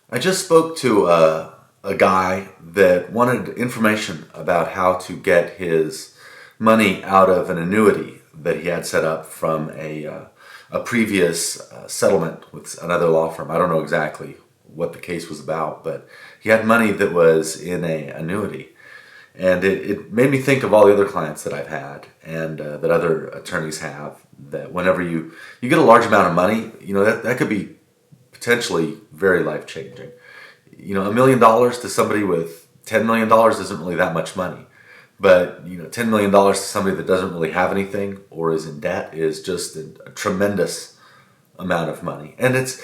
I just spoke to a guy that wanted information about how to get his money out of an annuity that he had set up from a previous settlement with another law firm. I don't know exactly what the case was about, but he had money that was in a annuity. And it made me think of all the other clients that I've had and that other attorneys have, that whenever you get a large amount of money, that could be potentially very life changing. $1 million to somebody with $10 million isn't really that much money. But $10 million to somebody that doesn't really have anything or is in debt is just a tremendous amount of money. And it's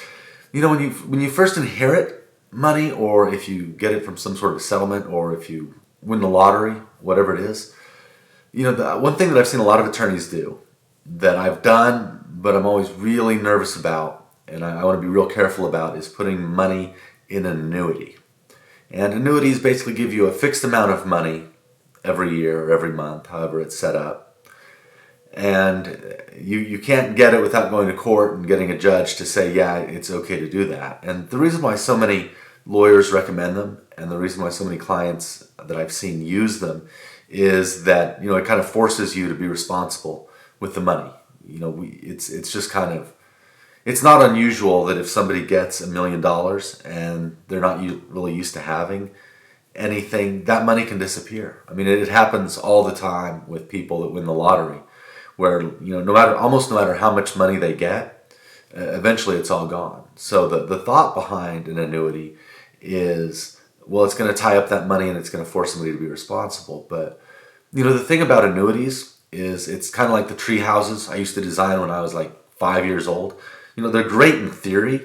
when you first inherit money, or if you get it from some sort of settlement, or if you win the lottery, whatever it is, the one thing that I've seen a lot of attorneys do that I've done, but I'm always really nervous about, and I want to be real careful about, is putting money in an annuity. And annuities basically give you a fixed amount of money every year or every month, however it's set up. And you can't get it without going to court and getting a judge to say, yeah, it's okay to do that. And the reason why so many lawyers recommend them, and the reason why so many clients that I've seen use them, is that it kind of forces you to be responsible with the money. It's just kind of, it's not unusual that if somebody gets $1 million and they're not really used to having anything, that money can disappear. I mean, it happens all the time with people that win the lottery, where almost no matter how much money they get, eventually it's all gone. So the thought behind an annuity is, well, it's going to tie up that money and it's going to force somebody to be responsible. But the thing about annuities is it's kind of like the tree houses I used to design when I was like 5 years old. They're great in theory,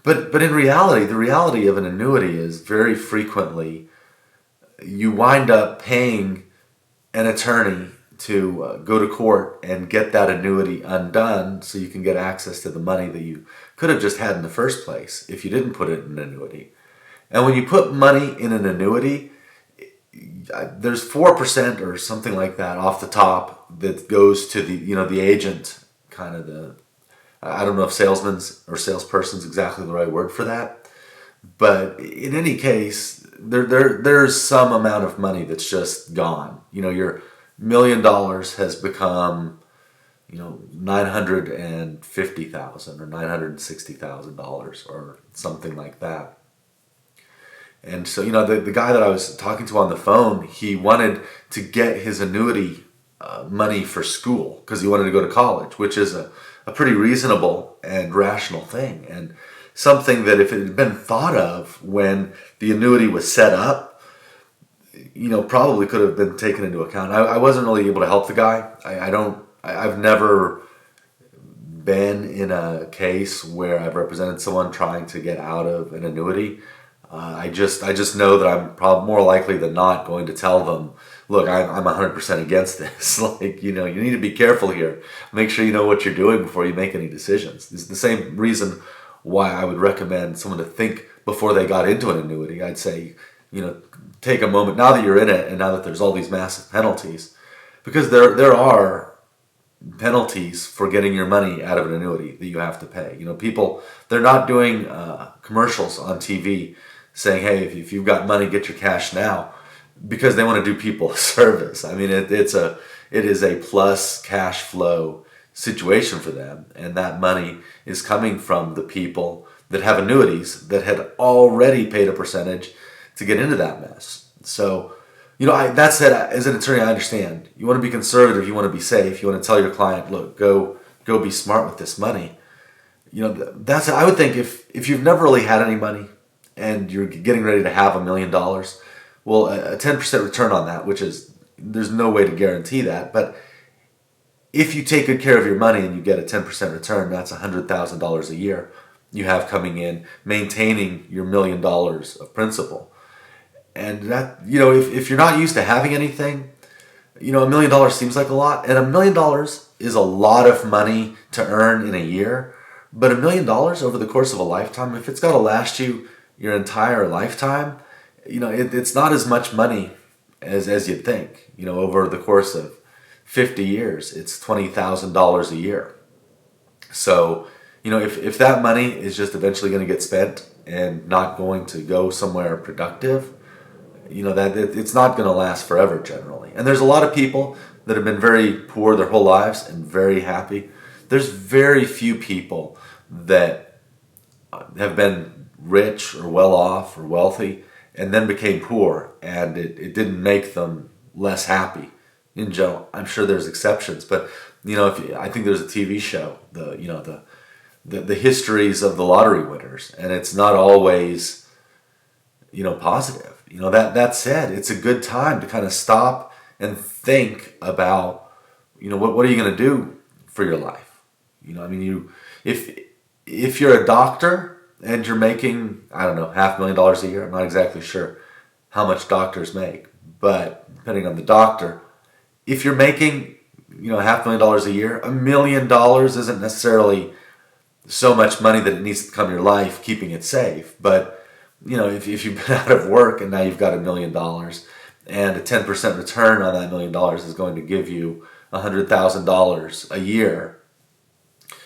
but in reality, the reality of an annuity is very frequently you wind up paying an attorney to go to court and get that annuity undone so you can get access to the money that you could have just had in the first place if you didn't put it in an annuity. And when you put money in an annuity, there's 4% or something like that off the top that goes to the agent, kind of I don't know if salesman's or salesperson's exactly the right word for that, but in any case, there's some amount of money that's just gone. Your $1 million has become $950,000 or $960,000 or something like that. And so the guy that I was talking to on the phone, he wanted to get his annuity money for school because he wanted to go to college, which is a pretty reasonable and rational thing, and something that if it had been thought of when the annuity was set up, probably could have been taken into account. I wasn't really able to help the guy. I've never been in a case where I've represented someone trying to get out of an annuity. I just know that I'm probably more likely than not going to tell them, look, I'm 100% against this. You need to be careful here. Make sure you know what you're doing before you make any decisions. It's the same reason why I would recommend someone to think before they got into an annuity. I'd say, take a moment now that you're in it and now that there's all these massive penalties, because there are penalties for getting your money out of an annuity that you have to pay. People, they're not doing commercials on TV saying, hey, if you've got money, get your cash now, because they want to do people a service. I mean, it is a plus cash flow situation for them, and that money is coming from the people that have annuities that had already paid a percentage to get into that mess. So, that said, as an attorney, I understand. You want to be conservative, you want to be safe, you want to tell your client, look, go be smart with this money. That's, I would think, if you've never really had any money and you're getting ready to have $1 million, well, a 10% return on that, which is, there's no way to guarantee that, but if you take good care of your money and you get a 10% return, that's $100,000 a year you have coming in, maintaining your $1 million of principal. And that, if you're not used to having anything, $1 million seems like a lot, and $1 million is a lot of money to earn in a year. But $1 million over the course of a lifetime, if it's got to last you your entire lifetime, it's not as much money as you'd think. Over the course of 50 years, it's $20,000 a year. So if that money is just eventually going to get spent and not going to go somewhere productive, that it's not going to last forever generally. And there's a lot of people that have been very poor their whole lives and very happy. There's very few people that have been rich or well off or wealthy and then became poor, and it didn't make them less happy. In general, I'm sure there's exceptions, but I think there's a TV show, the histories of the lottery winners, and it's not always positive. That said, it's a good time to kind of stop and think about what are you going to do for your life. If you're a doctor and you're making, I don't know, $500,000 a year, I'm not exactly sure how much doctors make, but depending on the doctor, if you're making $500,000 a year, $1 million isn't necessarily so much money that it needs to become your life, keeping it safe. But if you've been out of work and now you've got $1 million, and a 10% return on that $1 million is going to give you $100,000 a year,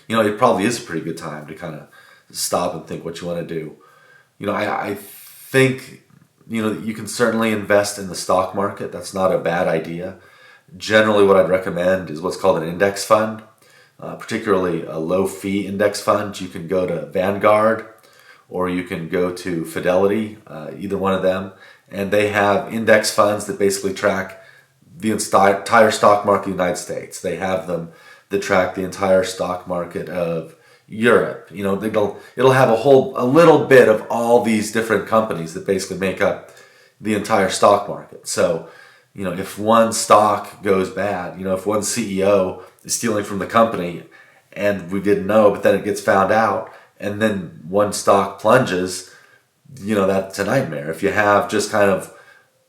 it probably is a pretty good time to kind of stop and think what you want to do. I think you can certainly invest in the stock market. That's not a bad idea. Generally, what I'd recommend is what's called an index fund, particularly a low-fee index fund. You can go to Vanguard or you can go to Fidelity, either one of them, and they have index funds that basically track the entire stock market of the United States. They have them that track the entire stock market of Europe. It'll have a little bit of all these different companies that basically make up the entire stock market. So, if one stock goes bad, if one CEO is stealing from the company and we didn't know, but then it gets found out, and then one stock plunges, that's a nightmare. If you have just kind of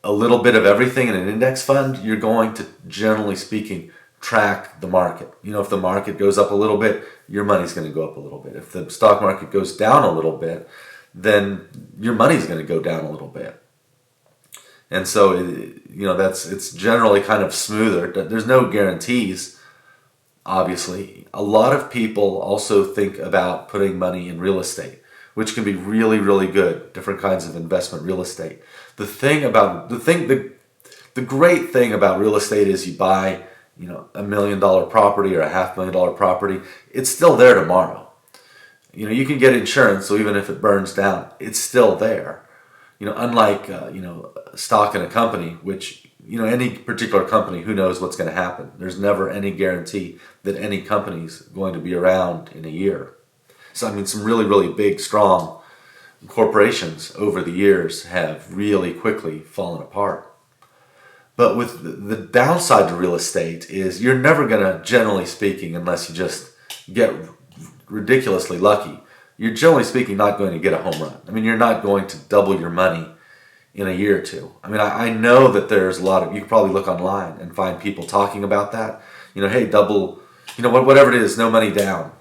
a little bit of everything in an index fund, you're going to, generally speaking, track the market. If the market goes up a little bit, your money's going to go up a little bit. If the stock market goes down a little bit, then your money's going to go down a little bit. And so, it's generally kind of smoother. There's no guarantees, obviously. A lot of people also think about putting money in real estate, which can be really, really good. Different kinds of investment real estate. The great thing about real estate is you buy, $1 million property or a $500,000 property. It's still there tomorrow. You can get insurance, so even if it burns down, it's still there. Unlike, stock in a company, which, any particular company, who knows what's going to happen. There's never any guarantee that any company's going to be around in a year. So, some really, really big, strong corporations over the years have really quickly fallen apart. But with the downside to real estate is you're never going to, generally speaking, unless you just get ridiculously lucky, you're generally speaking not going to get a home run. You're not going to double your money in a year or two. I know that there's a lot of, you can probably look online and find people talking about that. Hey, double, whatever it is, no money down,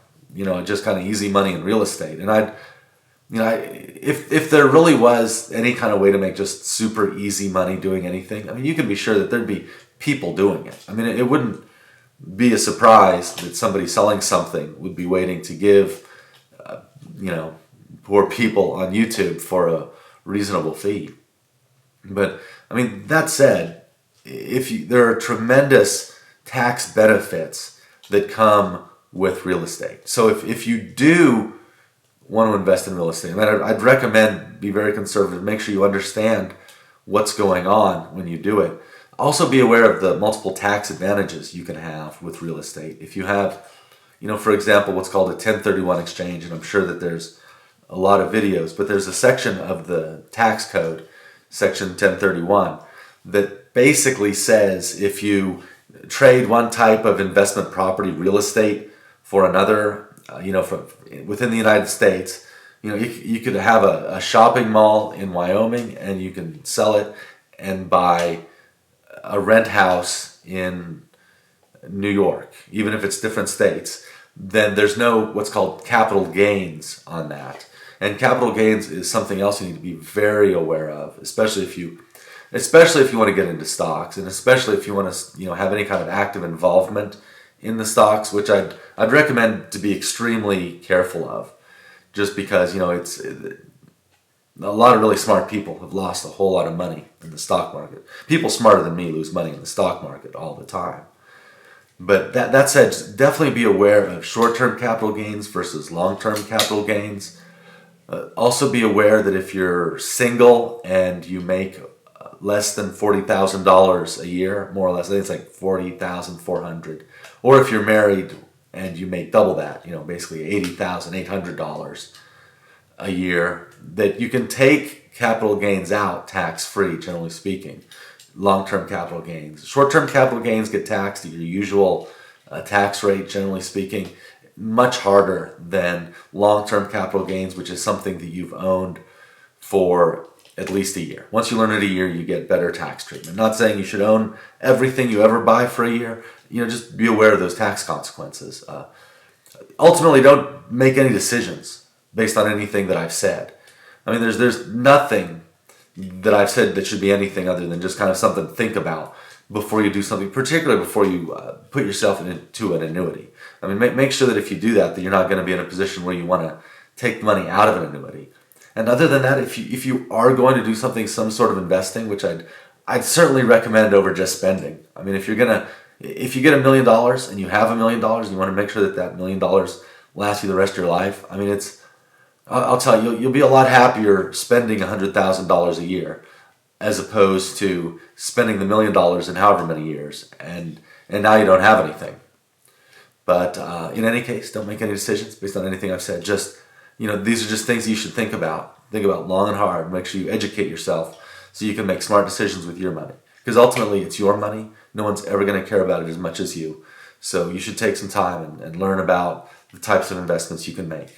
just kind of easy money in real estate. And if there really was any kind of way to make just super easy money doing anything, you can be sure that there'd be people doing it. It wouldn't be a surprise that somebody selling something would be waiting to give poor people on YouTube for a reasonable fee. But that said, there are tremendous tax benefits that come with real estate. So if you do want to invest in real estate, I'd recommend be very conservative. Make sure you understand what's going on when you do it. Also be aware of the multiple tax advantages you can have with real estate. If you have, for example, what's called a 1031 exchange, and I'm sure that there's a lot of videos, but there's a section of the tax code, section 1031, that basically says if you trade one type of investment property, real estate, for another, within the United States, you could have a shopping mall in Wyoming and you can sell it and buy a rent house in New York, even if it's different states, then there's no what's called capital gains on that. And capital gains is something else you need to be very aware of, especially if you want to get into stocks, and especially if you want to have any kind of active involvement in the stocks, which I'd recommend to be extremely careful of, just because it's a lot of really smart people have lost a whole lot of money in the stock market. People smarter than me lose money in the stock market all the time. But that said, definitely be aware of short-term capital gains versus long-term capital gains. Also be aware that if you're single and you make less than $40,000 a year, more or less, I think it's like $40,400, or if you're married and you make double that, basically $80,800 a year, that you can take capital gains out tax-free, generally speaking. Long-term capital gains. Short-term capital gains get taxed at your usual tax rate, generally speaking, much harder than long-term capital gains, which is something that you've owned for at least a year. Once you learn it a year, you get better tax treatment. Not saying you should own everything you ever buy for a year. Just be aware of those tax consequences. Ultimately, don't make any decisions based on anything that I've said. I mean, there's nothing that I've said that should be anything other than just kind of something to think about before you do something, particularly before you put yourself into an annuity. I mean, make sure that if you do that you're not going to be in a position where you want to take money out of an annuity. And other than that, if you are going to do something, some sort of investing, which I'd certainly recommend over just spending. I mean, if you get $1 million and you have $1 million and you want to make sure that $1 million lasts you the rest of your life, I mean, I'll tell you, you'll be a lot happier spending $100,000 a year as opposed to spending the $1 million in however many years, and now you don't have anything. But in any case, don't make any decisions based on anything I've said. Just, these are just things you should think about. Think about long and hard. Make sure you educate yourself so you can make smart decisions with your money. Because ultimately, it's your money. No one's ever going to care about it as much as you. So you should take some time and learn about the types of investments you can make.